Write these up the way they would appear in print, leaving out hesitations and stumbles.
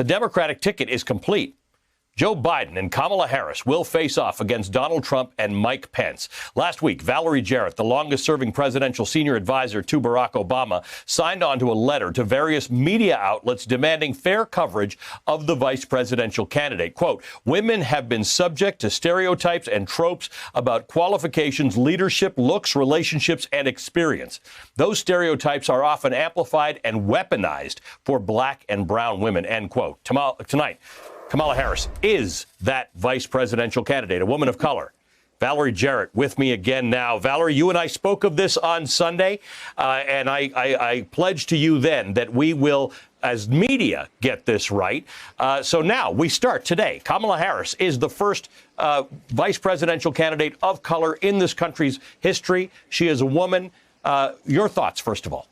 The Democratic ticket is complete. Joe Biden and Kamala Harris will face off against Donald Trump and Mike Pence. Last week, Valerie Jarrett, the longest-serving presidential senior advisor to Barack Obama, signed on to a letter to various media outlets demanding fair coverage of the vice presidential candidate. Quote, women have been subject to stereotypes and tropes about qualifications, leadership, looks, relationships, and experience. Those stereotypes are often amplified and weaponized for black and brown women, end quote. Tonight, Kamala Harris is that vice presidential candidate, a woman of color. Valerie Jarrett with me again now. Valerie, you and I spoke of this on Sunday, and I pledged to you then that we will, as media, get this right. So now we start today. Kamala Harris is the first vice presidential candidate of color in this country's history. She is a woman. Your thoughts, first of all.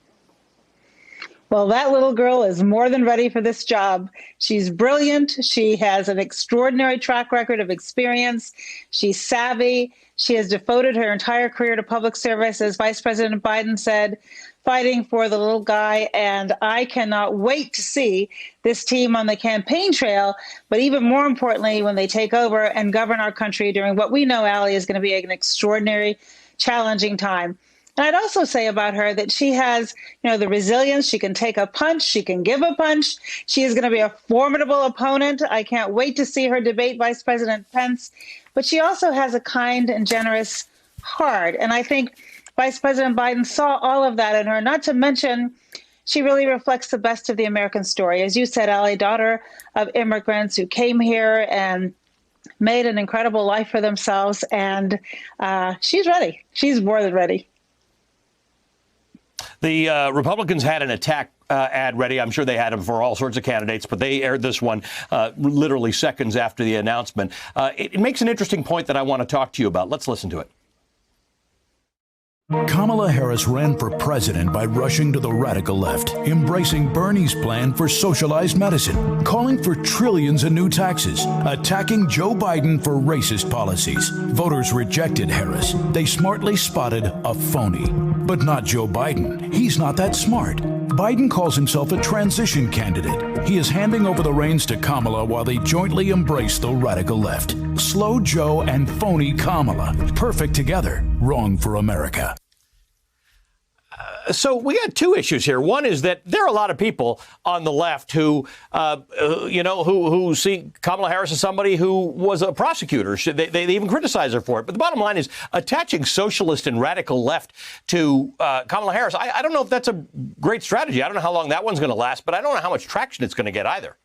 Well, that little girl is more than ready for this job. She's brilliant. She has an extraordinary track record of experience. She's savvy. She has devoted her entire career to public service, as Vice President Biden said, fighting for the little guy. And I cannot wait to see this team on the campaign trail, but even more importantly, when they take over and govern our country during what we know, Allie, is going to be an extraordinary, challenging time. And I'd also say about her that she has, the resilience. She can take a punch. She can give a punch. She is going to be a formidable opponent. I can't wait to see her debate Vice President Pence. But she also has a kind and generous heart. And I think Vice President Biden saw all of that in her, not to mention she really reflects the best of the American story. As you said, Allie, daughter of immigrants who came here and made an incredible life for themselves. And she's ready. She's more than ready. The Republicans had an attack ad ready. I'm sure they had them for all sorts of candidates, but they aired this one literally seconds after the announcement. It makes an interesting point that I want to talk to you about. Let's listen to it. Kamala Harris ran for president by rushing to the radical left, embracing Bernie's plan for socialized medicine, calling for trillions in new taxes, attacking Joe Biden for racist policies. Voters rejected Harris. They smartly spotted a phony. But not Joe Biden. He's not that smart. Biden calls himself a transition candidate. He is handing over the reins to Kamala while they jointly embrace the radical left. Slow Joe and phony Kamala. Perfect together. Wrong for America. So we got two issues here. One is that there are a lot of people on the left who see Kamala Harris as somebody who was a prosecutor. They even criticize her for it. But the bottom line is attaching socialist and radical left to Kamala Harris. I don't know if that's a great strategy. I don't know how long that one's going to last, but I don't know how much traction it's going to get either.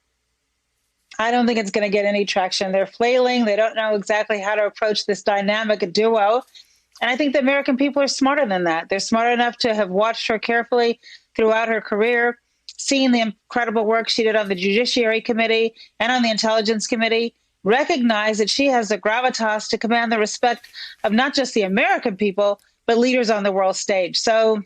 I don't think it's going to get any traction. They're flailing. They don't know exactly how to approach this dynamic duo. And I think the American people are smarter than that. They're smart enough to have watched her carefully throughout her career, seen the incredible work she did on the Judiciary Committee and on the Intelligence Committee, recognize that she has the gravitas to command the respect of not just the American people, but leaders on the world stage. So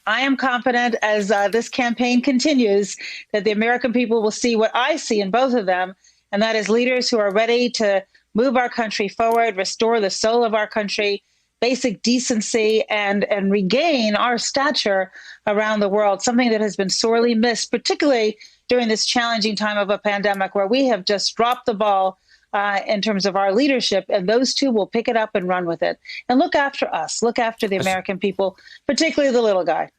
I am confident as this campaign continues that the American people will see what I see in both of them, and that is leaders who are ready to move our country forward, restore the soul of our country, basic decency, and regain our stature around the world, something that has been sorely missed, particularly during this challenging time of a pandemic where we have just dropped the ball in terms of our leadership, and those two will pick it up and run with it and look after us, look after the American people, particularly the little guy.